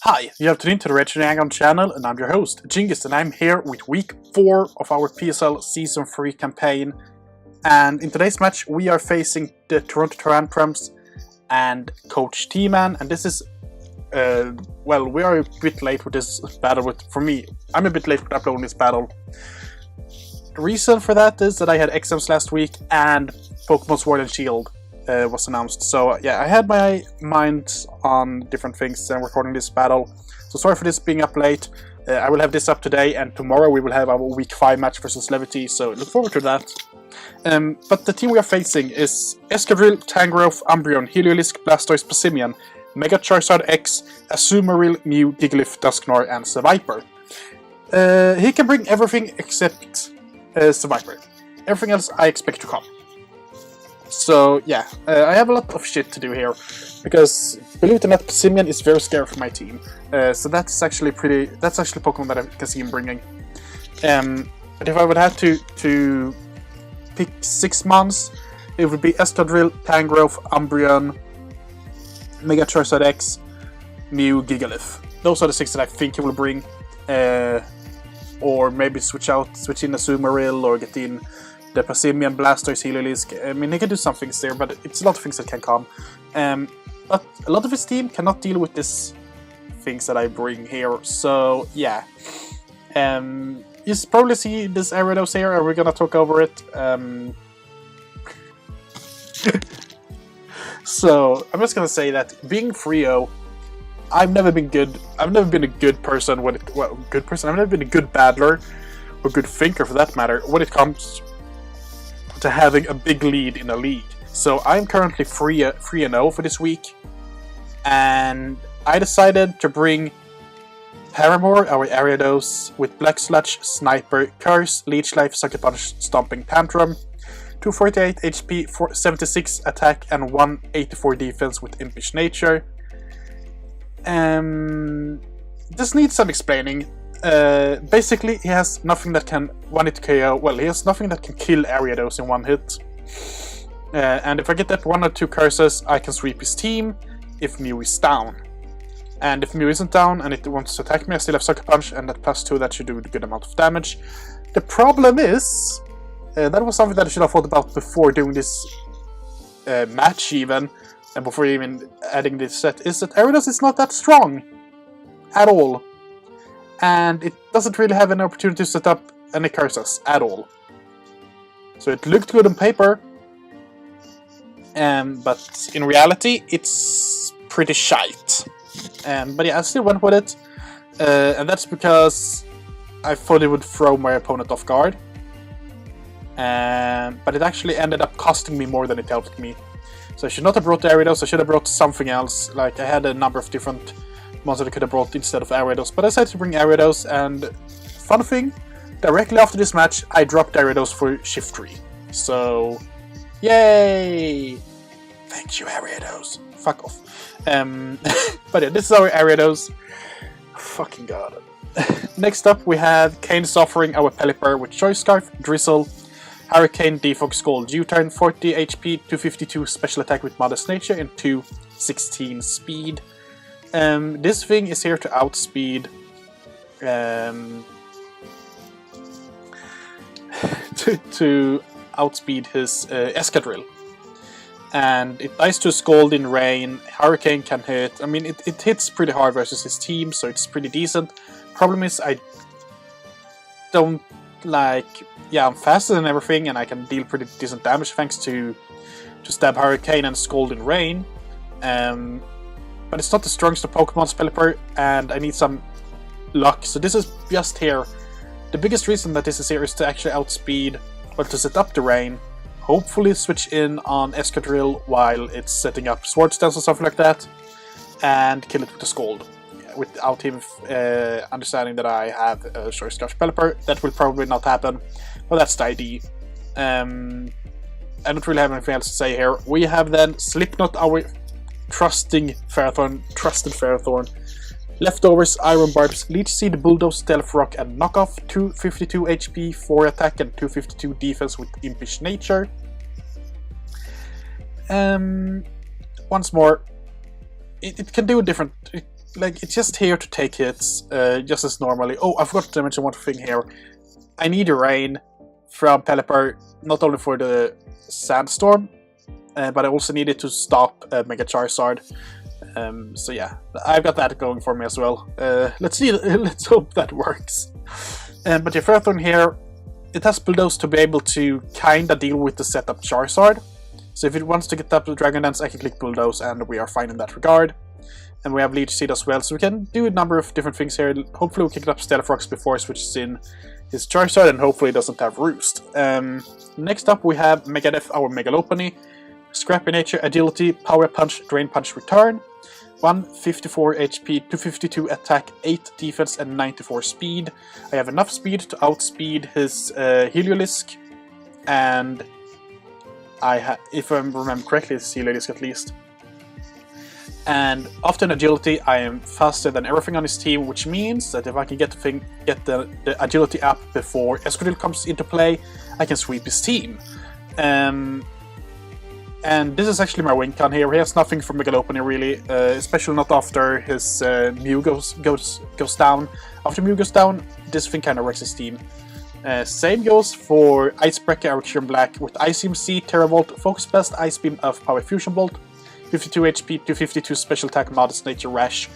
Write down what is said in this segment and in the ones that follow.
Hi, you have tuned into the Raging Aggron channel, and I'm your host, Djingis, and I'm here with week 4 of our PSL Season 3 campaign. And in today's match, we are facing the Toronto Tyrantrums and Coach Tman, and this is, well, we are a bit late with this battle. For me, I'm a bit late with uploading this battle. The reason for that is that I had exams last week, and Pokemon Sword and Shield was announced. So yeah, I had my mind on different things and recording this battle. So sorry for this being up late. I will have this up today, and tomorrow we will have our week 5 match versus Levity, so look forward to that. But the team we are facing is Escadrille, Tangrowth, Umbreon, Heliolisk, Blastoise, Passimian, Mega Charizard X, Azumarill, Mew, Gigalith, Dusknoir, and Seviper. He can bring everything except Seviper. Everything else I expect to come. So yeah, I have a lot of shit to do here, because believe it or not, Passimian is very scary for my team. So that's actually Pokemon that I can see him bringing. But if I would have to pick 6 months, it would be Escadrille, Tangrowth, Umbreon, Mega Charizard X, Mew, Gigalith. Those are the 6 that I think he will bring. Or maybe switch in Azumarill, or get in the Passimian, Blastoise, Heliolisk. I mean, he can do some things there, but it's a lot of things that can come. But a lot of his team cannot deal with these things that I bring here, so yeah. You probably see this Gyarados here, and we're gonna talk over it. So, I'm just gonna say that being 3-0, I've never been a good person when it... Well, good person? I've never been a good battler, or good thinker for that matter, when it comes to having a big lead in a league. So I'm currently 3-0 for this week, and I decided to bring Paramore, our Gyarados, with Black Sludge, Sniper, Curse, Leech Life, Sucker Punch, Stomping Tantrum, 248 HP, 76 attack, and 184 defense with Impish Nature. This needs some explaining. Basically, he has nothing that can one-hit KO. Well, he has nothing that can kill Gyarados in one hit. And if I get that 1 or 2 curses, I can sweep his team if Mew is down. And if Mew isn't down and it wants to attack me, I still have Sucker Punch, and that +2, that should do a good amount of damage. The problem is, that was something that I should have thought about before doing this match even, and before even adding this set, is that Gyarados is not that strong at all. And it doesn't really have an opportunity to set up any curses at all. So it looked good on paper, but in reality it's pretty shite. But yeah, I still went with it, and that's because I thought it would throw my opponent off guard. But it actually ended up costing me more than it helped me. So I should not have brought Gyarados, I should have brought something else. Like, I had a number of different monster I could have brought instead of Gyarados, but I decided to bring Gyarados, and fun thing, directly after this match, I dropped Gyarados for Shiftry. So, yay! Thank you, Gyarados. Fuck off. But yeah, this is our Gyarados. Fucking god. Next up, we have Kane's offering our Pelipper with Choice Scarf, Drizzle, Hurricane, Defog, Scald, U-Turn, 40 HP, 252 special attack with Modest Nature, and 216 speed. This thing is here to outspeed to outspeed his Escadrille, and it dies to Scald in Rain. Hurricane can hit. I mean, it hits pretty hard versus his team, so it's pretty decent. Problem is, I don't like... Yeah, I'm faster than everything, and I can deal pretty decent damage thanks to Stab Hurricane and Scald in Rain. But it's not the strongest of Pokemon's Pelipper, and I need some luck. So this is just here. The biggest reason that this is here is to actually outspeed, or to set up the Rain. Hopefully switch in on Escadrille while it's setting up Sword Stance or something like that, and kill it with a Scald. Without him understanding that I have a Choice Scarf Pelipper. That will probably not happen, but that's the idea. I don't really have anything else to say here. We have then Slipknot, our trusted Ferrothorn. Leftovers, Iron Barbs, Leech Seed, Bulldoze, Stealth Rock, and Knockoff. 252 HP, 4 attack, and 252 defense with Impish Nature. Once more, it can do different like, it's just here to take hits, just as normally. Oh, I forgot to mention one thing here. I need a rain from Pelipper, not only for the Sandstorm, but I also need it to stop Mega Charizard. So yeah, I've got that going for me as well. Let's see, let's hope that works. But your Ferrothorn here, it has Bulldoze to be able to kinda deal with the setup Charizard. So if it wants to get up the Dragon Dance, I can click Bulldoze and we are fine in that regard. And we have Leech Seed as well, so we can do a number of different things here. Hopefully we can get up Stealth before he switches in his Charizard, and hopefully it doesn't have Roost. Next up we have Megadeth, our Mega Lopunny. Scrappy Nature, Agility, Power Punch, Drain Punch, Return. 154 HP, 252 attack, 8 defense, and 94 speed. I have enough speed to outspeed his Heliolisk, and if I remember correctly, it's Heliolisk at least. And after an agility, I am faster than everything on his team, which means that if I can get the agility up before Escadrille comes into play, I can sweep his team. And this is actually my win con here. He has nothing from Mega Lopunny really, especially not after his Mew goes down. After Mew goes down, this thing kind of wrecks his team. Same goes for Icebreaker, Arcturine Black with Ice MC, Terravolt, Focus Blast, Ice Beam of Power Fusion Bolt, 52 HP, 252 Special Attack, Modest Nature, Rash.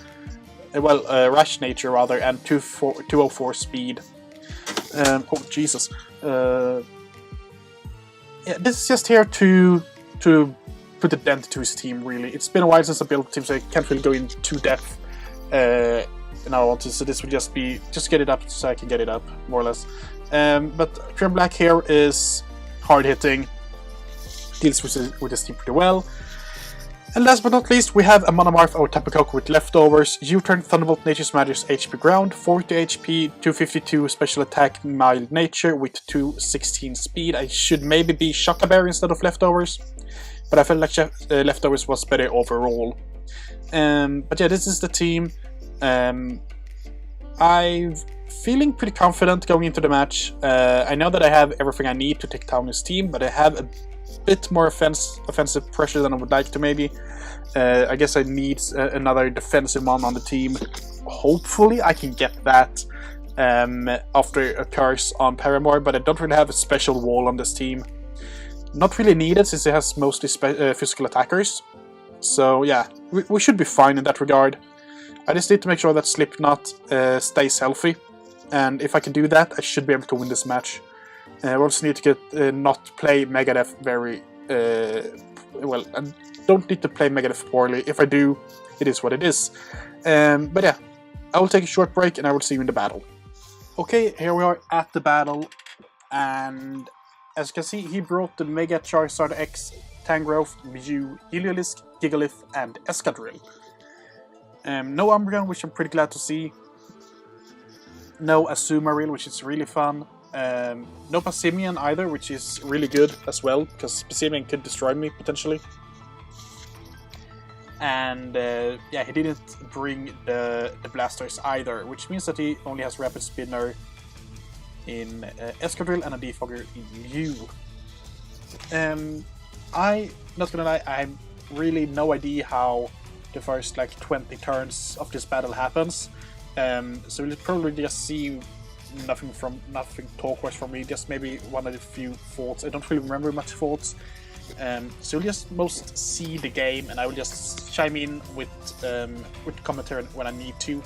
Rash Nature rather, and 204 Speed. Oh Jesus. Yeah, this is just here to put a dent to his team, really. It's been a while since I built a team, so I can't really go into depth now. So this will just be, just get it up so I can get it up, more or less. But Trim Black here is hard-hitting, deals with his team pretty well. And last but not least, we have a Monomorph, our Tapu Koko with leftovers. U-turn, Thunderbolt, Nature's Magic, HP Ground, 40 HP, 252 Special Attack, Mild Nature with 216 Speed. I should maybe be Shock-a-Bear instead of leftovers, but I felt like leftovers was better overall. But yeah, this is the team. I'm feeling pretty confident going into the match. I know that I have everything I need to take down his team, but I have a bit more offensive pressure than I would like to maybe. I guess I need another defensive mon on the team. Hopefully I can get that after a curse on Paramore, but I don't really have a special wall on this team. Not really needed since it has mostly physical attackers. So yeah, we should be fine in that regard. I just need to make sure that Slipknot stays healthy, and if I can do that, I should be able to win this match. I also need to get not play Megadeth very well. I don't need to play Megadeth poorly. If I do, it is what it is. But yeah, I will take a short break and I will see you in the battle. Okay, here we are at the battle, and as you can see, he brought the Mega Charizard X, Tangrowth, Mew, Heliolisk, Gigalith, and Escadrille. No Umbreon, which I'm pretty glad to see. No Azumarill, which is really fun. No Passimian either, which is really good as well, because Passimian could destroy me potentially. And yeah, he didn't bring the Blasters either, which means that he only has Rapid Spinner in Escadrille and a Defogger in Mew. Not gonna lie, I have really no idea how the first like 20 turns of this battle happens. So we'll probably just see nothing turquoise from me, just maybe one of the few thoughts. I don't really remember much thoughts. So we'll just most see the game, and I will just chime in with commentary when I need to.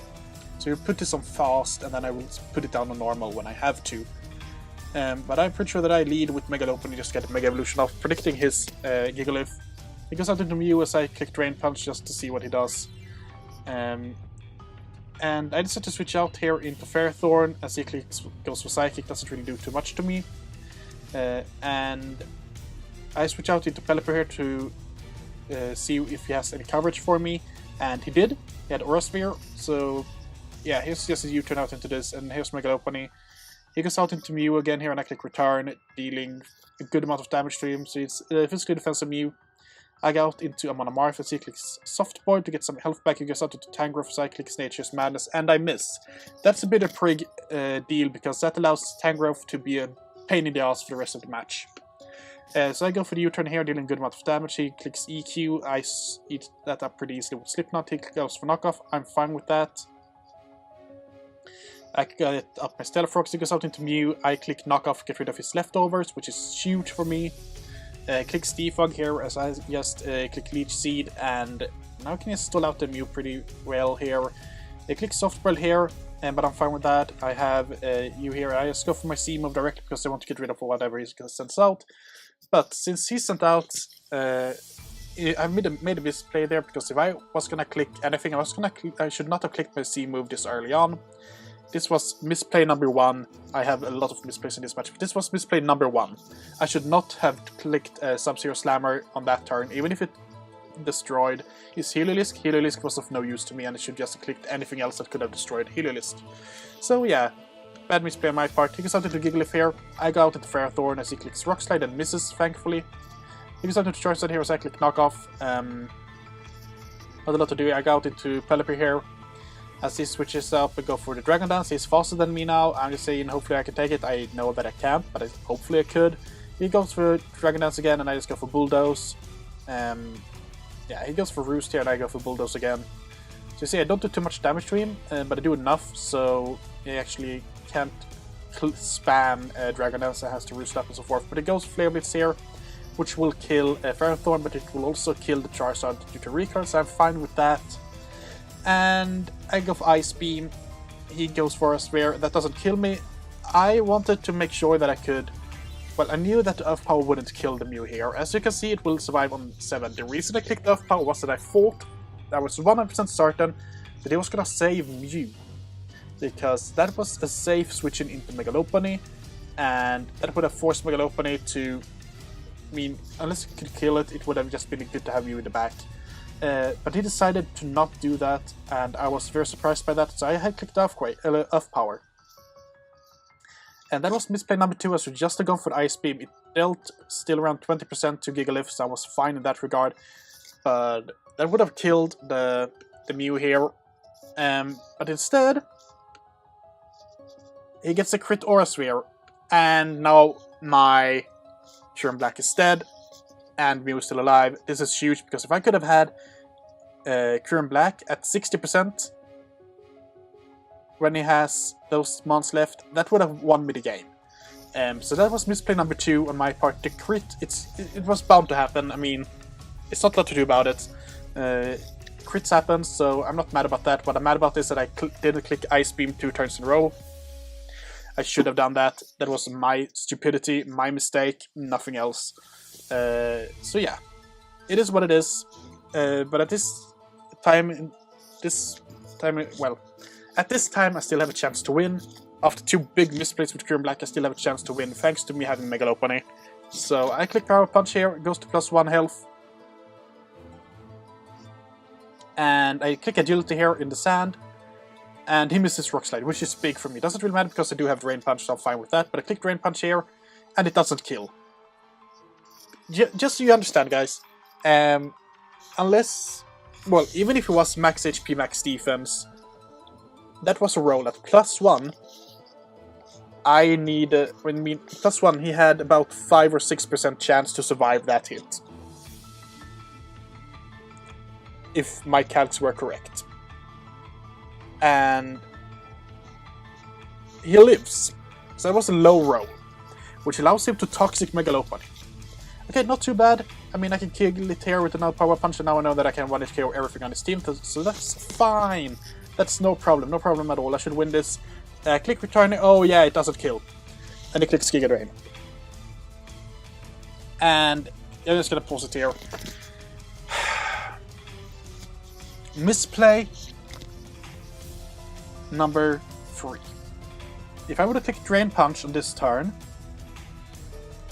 So we'll put this on fast, and then I will put it down on normal when I have to. But I'm pretty sure that I lead with Mega Lopunny, just get Mega Evolution off, predicting his Gigalith. He goes out into Mew as I click Drain Punch just to see what he does. And I decided to switch out here into Ferrothorn, as he goes for Psychic, doesn't really do too much to me. And I switch out into Pelipper here to see if he has any coverage for me, and he did. He had Aura Sphere, so yeah, here's just a U-turn out into this, and here's Mega Lopunny. He goes out into Mew again here, and I click Return, dealing a good amount of damage to him, so it's physically defensive Mew. I go out into a Monomorph as he clicks Soft Boy to get some health back. He goes out into Tangrowth as I clicks Nature's Madness, and I miss. That's a bit of a prig deal, because that allows Tangrowth to be a pain in the ass for the rest of the match. So I go for the U-turn here, dealing a good amount of damage. He clicks EQ, I eat that up pretty easily with Slipknot. He goes for knockoff, I'm fine with that. I get up my Stellar Frogs, he goes out into Mew, I click knockoff, get rid of his leftovers, which is huge for me. Click Defog here as I just click Leech Seed, and now I can just stall out the Mew pretty well here. I click Soft Bell here, but I'm fine with that. I have you here, I just go for my C move directly because I want to get rid of whatever he sends out. But since he sent out, I made a misplay there, because if I was gonna click anything, I should not have clicked my C move this early on. This was misplay number 1. I have a lot of misplays in this match, but this was misplay number 1. I should not have clicked Sub-Zero Slammer on that turn, even if it destroyed his Heliolisk. Heliolisk was of no use to me, and I should just have clicked anything else that could have destroyed Heliolisk. So yeah, bad misplay on my part. He goes out into Gigalith here. I go out into Ferrothorn as he clicks Rock Slide and misses, thankfully. He goes out into Charizard here as I click Knockoff. Not a lot to do. I go out into Pelipper here. As he switches up and go for the Dragon Dance. He's faster than me now. I'm just saying hopefully I can take it. I know that I can't, but hopefully I could. He goes for Dragon Dance again, and I just go for Bulldoze. Yeah, he goes for Roost here, and I go for Bulldoze again. So you see, I don't do too much damage to him, but I do enough, so he actually can't spam Dragon Dance. It has to Roost up and so forth. But it goes Flare Blitz here, which will kill Ferrothorn, but it will also kill the Charizard due to Recall, so I'm fine with that. And I go for Ice Beam, he goes for a Sphere, that doesn't kill me. I wanted to make sure that I could, well, I knew that the Earth Power wouldn't kill the Mew here. As you can see, it will survive on 7. The reason I clicked Earth Power was that I thought, I was 100% certain that it was gonna save Mew, because that was a safe switching into Mega Lopunny, and that would have forced Mega Lopunny to, I mean, unless it could kill it, it would have just been good to have Mew in the back. But he decided to not do that, and I was very surprised by that, so I had clicked Earth Power. And that was misplay number 2, as we just gone for the Ice Beam. It dealt still around 20% to Gigalith, so I was fine in that regard. But that would have killed the Mew here. But instead, he gets a crit Aura Sphere, and now my Sherm Black is dead. And Mew is still alive. This is huge, because if I could have had Curran Black at 60% when he has those mons left, that would have won me the game. So that was misplay number 2 on my part. The crit, it was bound to happen. I mean, it's not a lot to do about it. Crits happen, so I'm not mad about that. What I'm mad about is that I didn't click Ice Beam 2 turns in a row. I should have done that. That was my stupidity, my mistake, nothing else. So yeah, it is what it is. But at this time, well, at this time I still have a chance to win. After 2 big misplays with Curran Black, I still have a chance to win, thanks to me having Mega Lopunny. So I click Power Punch here, it goes to +1 health. And I click Agility here in the sand, and he misses Rock Slide, which is big for me. Doesn't really matter because I do have Drain Punch, so I'm fine with that. But I click Drain Punch here, and it doesn't kill. Just so you understand, guys, unless, well, even if it was max HP, max defense, that was a roll at +1. I need, +1, he had about 5 or 6% chance to survive that hit. If my calcs were correct. And he lives. So that was a low roll, which allows him to Toxic Mega Lopunny. Okay, not too bad. I mean, I can kill it here with another Power Punch, and now I know that I can 1-hit KO everything on his team, so that's fine. That's no problem at all. I should win this. Click Return, oh yeah, it doesn't kill. And he clicks Giga Drain. And I'm just gonna pause it here. Misplay number 3. If I would have clicked Drain Punch on this turn,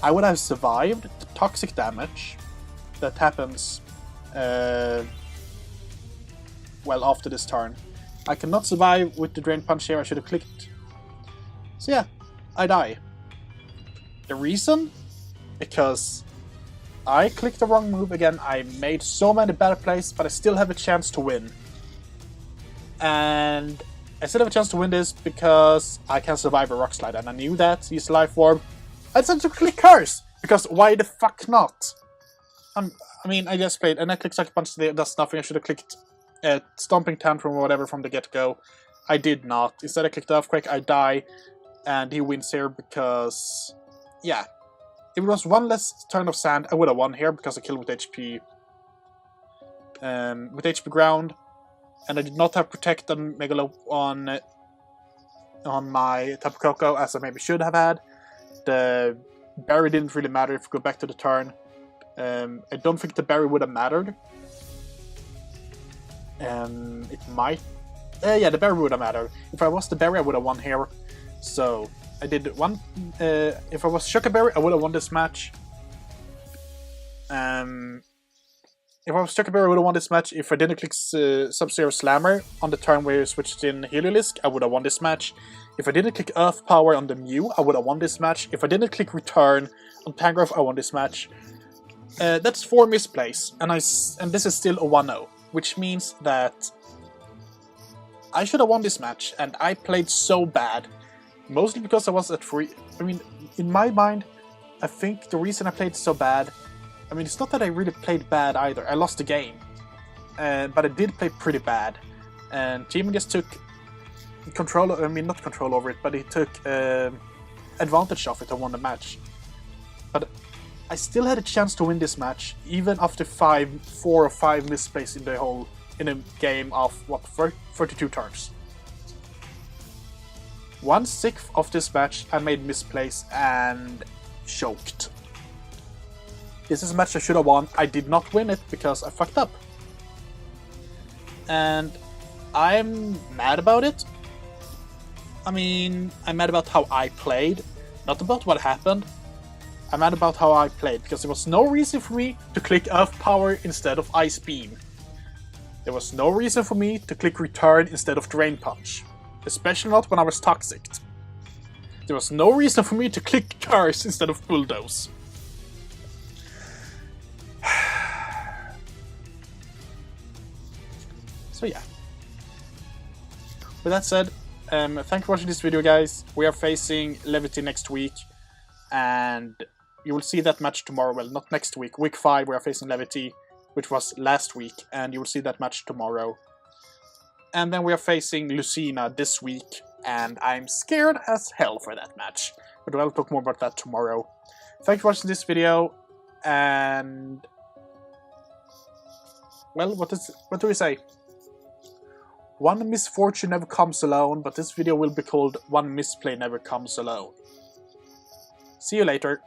I would have survived the toxic damage that happens well after this turn. I cannot survive with the Drain Punch here, I should have clicked. So yeah, I die. The reason? Because I clicked the wrong move again, I made so many bad plays, but I still have a chance to win. And I still have a chance to win this because I can survive a Rock Slide, and I knew that, use Life Orb. I decided to click Curse! Because why the fuck not? I mean, I just played, and I clicked Sucker Punch, that's nothing. I should have clicked Stomping Tantrum or whatever from the get-go. I did not. Instead I clicked Earthquake, I die, and he wins here because... yeah. If it was one less turn of sand, I would have won here because I killed with HP. With HP ground, and I did not have Protect on Megalo on my Tapu Koko as I maybe should have had. The berry didn't really matter if we go back to the turn. I don't think the berry would have mattered. It might. Yeah, the berry would have mattered. If I was the berry, I would have won here. So I did one. If I was Shuka Berry, I would have won this match. If I was Shuka Berry, I would have won this match. If I didn't click Sub-Zero Slammer on the turn where you switched in Heliolisk, I would have won this match. If I didn't click Earth Power on the Mew, I would have won this match. If I didn't click Return on Tangrowth, I won this match. That's 4 misplays, and this is still a 1-0, which means that I should have won this match, and I played so bad. Mostly because I was at free. I mean, in my mind, I think the reason I played so bad, I mean, it's not that I really played bad either. I lost the game, but I did play pretty bad. And Tman just took control. I mean, not control over it, but he took advantage of it and won the match. But I still had a chance to win this match, even after 4 or 5 misplays in a game of what 32 turns. 1/6 of this match I made misplays and choked. This is a match I should have won. I did not win it because I fucked up. And I'm mad about it. I mean, I'm mad about how I played, not about what happened. I'm mad about how I played, because there was no reason for me to click Earth Power instead of Ice Beam. There was no reason for me to click Return instead of Drain Punch. Especially not when I was Toxic. There was no reason for me to click Curse instead of Bulldoze. So yeah. With that said, thank you for watching this video, guys. We are facing Levity next week, and you will see that match tomorrow. Well, not next week. Week 5 we are facing Levity, which was last week, and you will see that match tomorrow. And then we are facing Lucina this week, and I'm scared as hell for that match. But I'll talk more about that tomorrow. Thank you for watching this video, and... well, what do we say? One misfortune never comes alone, but this video will be called One Misplay Never Comes Alone. See you later.